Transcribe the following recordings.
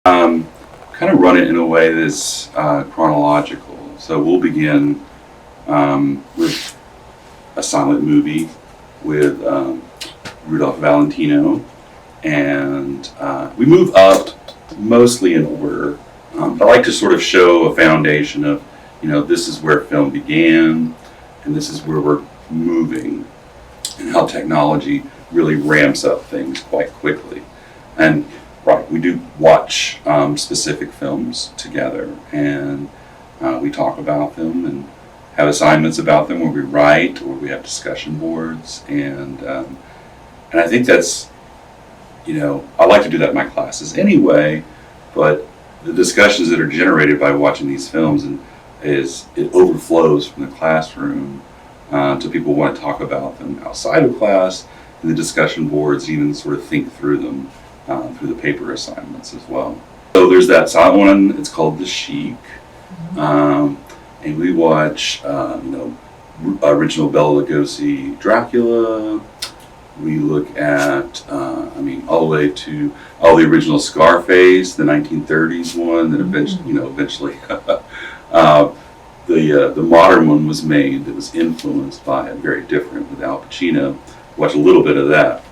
Um, Kind of run it in a way that's chronological. So we'll begin with a silent movie with Rudolph Valentino, and we move up mostly in order. I like to sort of show a foundation of, this is where film began, and this is where we're moving, and how technology really ramps up things quite quickly. And right, we do watch specific films together, and we talk about them and have assignments about them where we write or we have discussion boards, and I think that's, I like to do that in my classes anyway, but the discussions that are generated by watching these films it overflows from the classroom to people who want to talk about them outside of class, and the discussion boards even sort of think through them through the paper assignments as well. So there's that silent one, it's called The Sheik, and we watch original Bela Lugosi Dracula. We look at, all the way to all the original Scarface, the 1930s one that eventually the modern one was made that was influenced by it, very different with Al Pacino. Watch a little bit of that.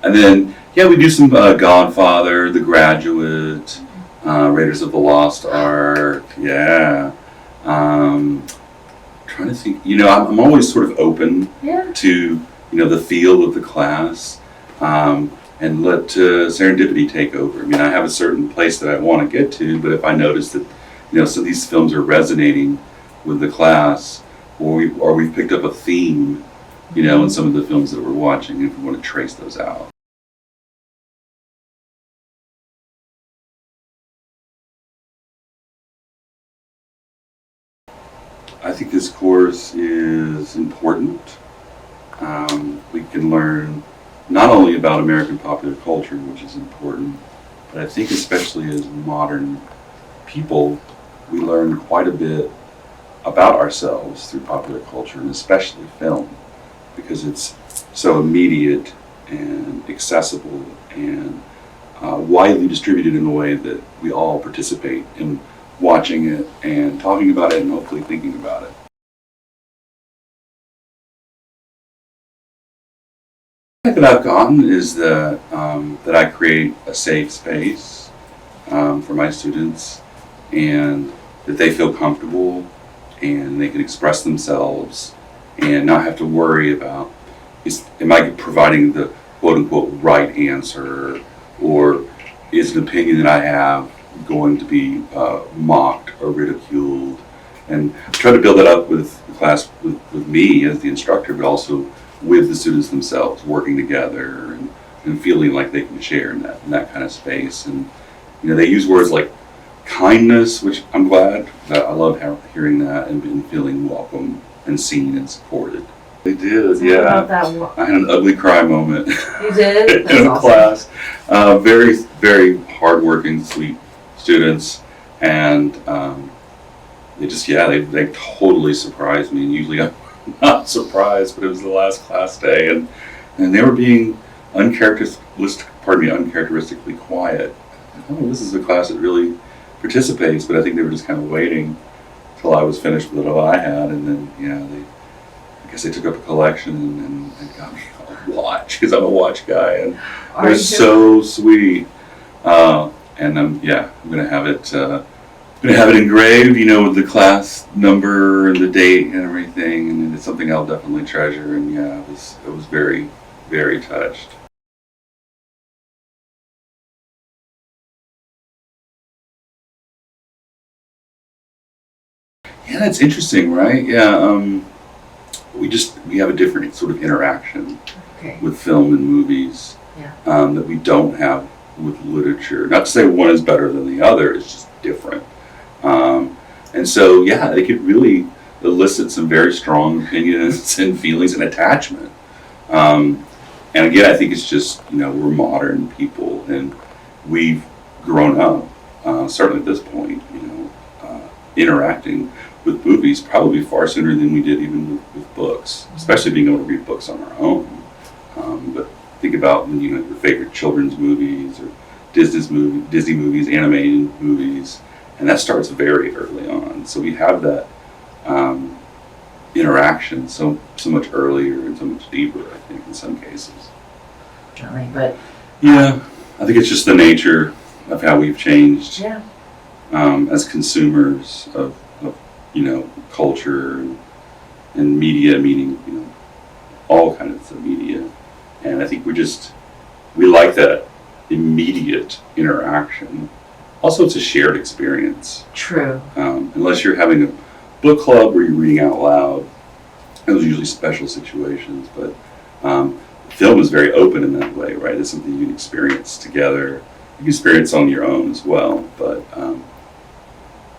And then, we do some Godfather, The Graduate, Raiders of the Lost Ark, trying to think, I'm always sort of open to, the feel of the class, and let serendipity take over. I have a certain place that I want to get to, but if I notice that, so these films are resonating with the class, or we've picked up a theme, in some of the films that we're watching, if we want to trace those out. I think this course is important. We can learn not only about American popular culture, which is important, but I think especially as modern people, we learn quite a bit about ourselves through popular culture, and especially film, because it's so immediate and accessible and widely distributed in a way that we all participate in watching it and talking about it and hopefully thinking about it. That I've gotten is that I create a safe space for my students, and that they feel comfortable and they can express themselves and not have to worry about, am I providing the quote-unquote right answer, or is an opinion that I have going to be mocked or ridiculed. And I try to build that up with the class, with me as the instructor, but also with the students themselves, working together and feeling like they can share in that kind of space. And they use words like kindness, which I'm glad, that I love hearing that and feeling welcome and seen and supported. They did, yeah. I had an ugly cry moment. You did? In a class. Very, very hardworking, sweet students, and they just, they totally surprised me. And usually I'm not surprised, but it was the last class day, and they were being uncharacteristically quiet. Oh, this is a class that really participates, but I think they were just kind of waiting till I was finished with what I had, and then I guess they took up a collection and got me a watch, because I'm a watch guy, and they're so sweet. And I'm gonna have it engraved, with the class number and the date and everything, and it's something I'll definitely treasure. And it was very, very touched. Yeah, that's interesting, right? Yeah, we have a different sort of interaction with film and movies that we don't have with literature. Not to say one is better than the other, it's just different. And so, they could really elicit some very strong opinions and feelings and attachment. And again, I think it's just, we're modern people, and we've grown up, certainly at this point, interacting with movies probably far sooner than we did even with books, especially being able to read books on our own. But think about when you have your favorite children's movies or Disney movies, animated movies, and that starts very early on. So we have that um, interaction so much earlier and so much deeper, I think, in some cases. Definitely, but Yeah, I think it's just the nature of how we've changed yeah, as consumers of culture and media, meaning all kinds of media. And I think we like that immediate interaction. Also, it's a shared experience. true. Unless you're having a book club where you're reading out loud, those are usually special situations. But film is very open in that way, right? It's something you can experience together. You can experience on your own as well. But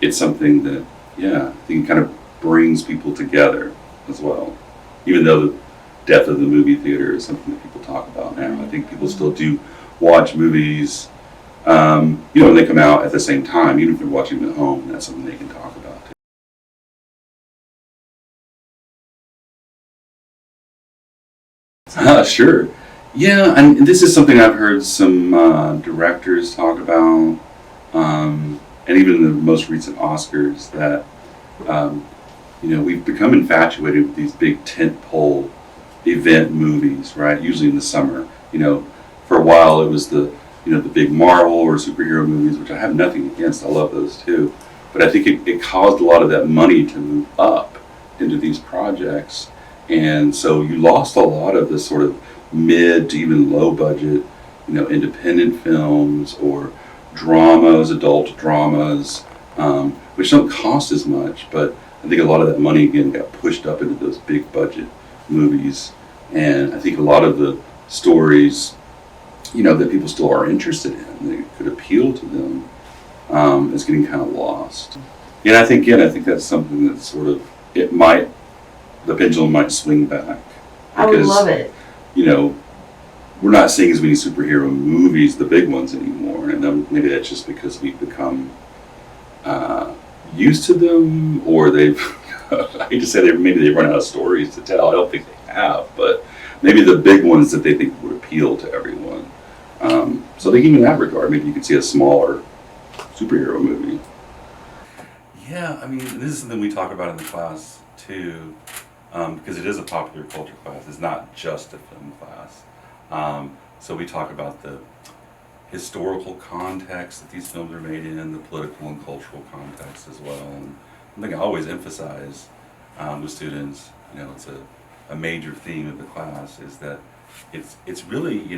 it's something that, I think it kind of brings people together as well. Even though the death of the movie theater is something that people talk about now. I think people still do watch movies, when they come out at the same time, even if they're watching them at home. That's something they can talk about too. Sure. Yeah, and this is something I've heard some directors talk about, and even the most recent Oscars, that we've become infatuated with these big tentpole event movies, right? Usually in the summer. For a while it was the big Marvel or superhero movies, which I have nothing against. I love those too. But I think it caused a lot of that money to move up into these projects. And so you lost a lot of the sort of mid to even low budget, independent films or dramas, adult dramas, which don't cost as much, but I think a lot of that money again got pushed up into those big budget movies. And I think a lot of the stories, that people still are interested in, that could appeal to them, is getting kind of lost. And I think that's something that sort of, the pendulum might swing back. I would love it. We're not seeing as many superhero movies, the big ones, anymore. And then maybe that's just because we've become used to them, or they've, I hate to say maybe they've run out of stories to tell. I don't think they have, but maybe the big ones that they think would appeal to everyone. So I think even in that regard, maybe you could see a smaller superhero movie. Yeah, I mean, this is something we talk about in the class too, because it is a popular culture class. It's not just a film class. So we talk about the historical context that these films are made in, the political and cultural context as well. And something I always emphasize with students, it's a major theme of the class, is that it's really,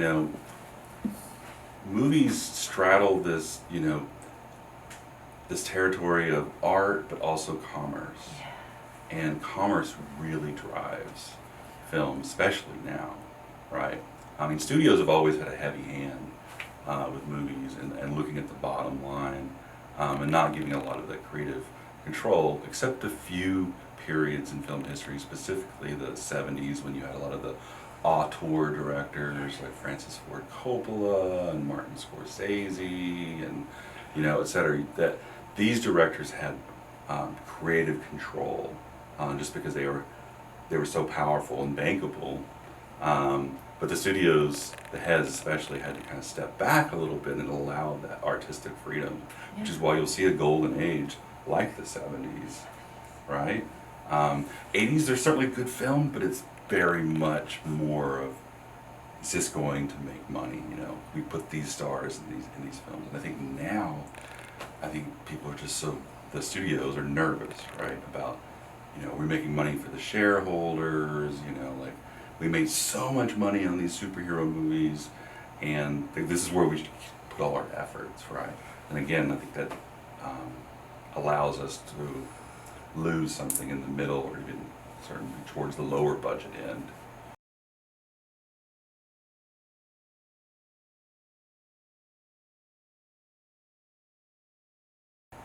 movies straddle this, this territory of art, but also commerce. And commerce really drives film, especially now, right? I mean, studios have always had a heavy hand with movies and looking at the bottom line, and not giving a lot of that creative control, except a few periods in film history, specifically the 70s, when you had a lot of the auteur directors like Francis Ford Coppola and Martin Scorsese and et cetera, that these directors had creative control, just because they were so powerful and bankable. But the studios, the heads especially, had to kind of step back a little bit and allow that artistic freedom, which is why you'll see a golden age like the 70s, right? 80s, there's certainly good film, but it's very much more of, is this going to make money? We put these stars in these films, and I think now, people are just the studios are nervous, right? About, we're making money for the shareholders, like, we made so much money on these superhero movies, and this is where we should put all our efforts, right? And again, I think that allows us to lose something in the middle, or even certainly towards the lower budget end.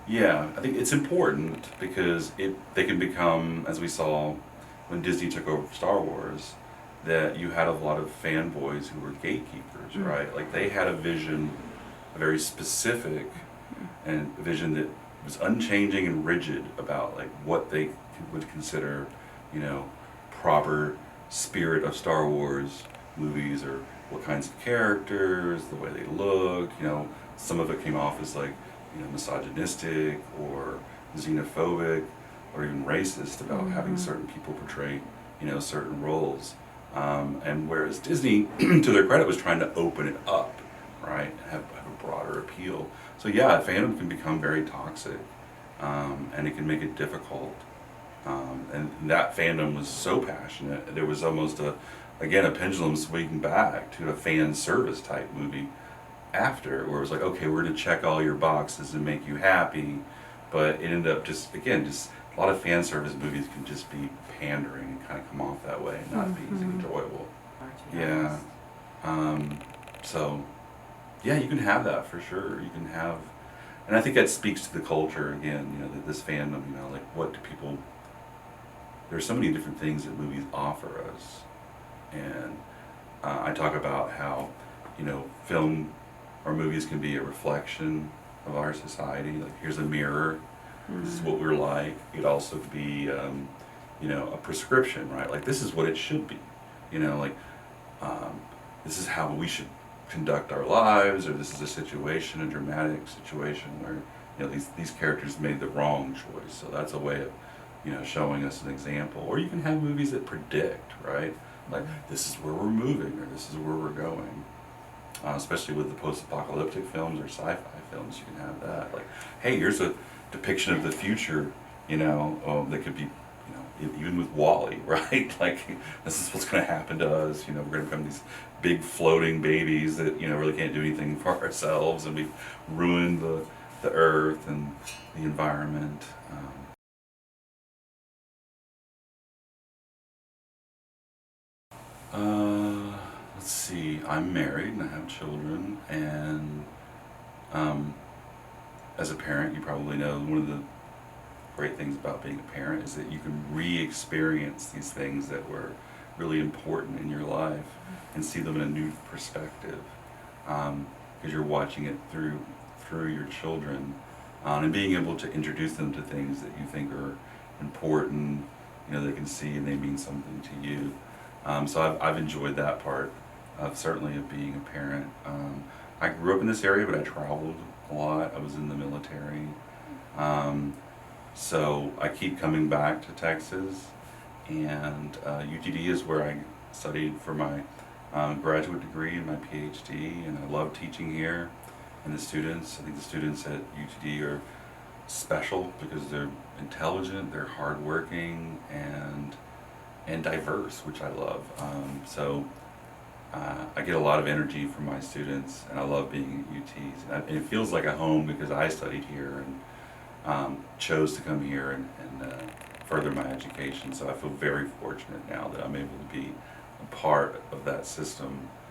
Yeah, I think it's important because they can become, as we saw when Disney took over Star Wars, that you had a lot of fanboys who were gatekeepers, right? Like, they had a vision, a very specific and a vision that was unchanging and rigid about like what they would consider, proper spirit of Star Wars movies or what kinds of characters, the way they look. Some of it came off as like, misogynistic or xenophobic or even racist about having certain people portray, certain roles. And whereas Disney, to their credit, was trying to open it up, right, have a broader appeal. So yeah, fandom can become very toxic, and it can make it difficult. And that fandom was so passionate, there was almost again, a pendulum swinging back to a fan service type movie after, where it was like, okay, we're going to check all your boxes and make you happy, but it ended up just a lot of fan service movies can just be pandering and kind of come off that way and not be enjoyable. Yeah. So, yeah, you can have that for sure. You can have, and I think that speaks to the culture again. That this fandom. Like what do people? There's so many different things that movies offer us, and I talk about how, film or movies can be a reflection of our society. Like here's a mirror. This is what we're like. It could also be, a prescription, right? Like this is what it should be. Like this is how we should conduct our lives, or this is a dramatic situation where these characters made the wrong choice. So that's a way of showing us an example. Or you can have movies that predict, right? Like this is where we're moving, or this is where we're going. Especially with the post-apocalyptic films or sci-fi films, you can have that. Like, hey, here's a depiction of the future, that could be, even with Wall-E, right? Like, this is what's going to happen to us. We're going to become these big floating babies that, really can't do anything for ourselves, and we've ruined the earth and the environment. Let's see, I'm married and I have children, and as a parent, you probably know one of the great things about being a parent is that you can re-experience these things that were really important in your life and see them in a new perspective, because you're watching it through your children, and being able to introduce them to things that you think are important, they can see and they mean something to you. So I've enjoyed that part certainly of being a parent. I grew up in this area, but I traveled a lot. I was in the military. So I keep coming back to Texas, and UTD is where I studied for my graduate degree and my PhD, and I love teaching here. And I think the students at UTD are special because they're intelligent, they're hardworking, and diverse, which I love. So I get a lot of energy from my students, and I love being at UTs. And it feels like a home because I studied here and chose to come here and further my education. So I feel very fortunate now that I'm able to be a part of that system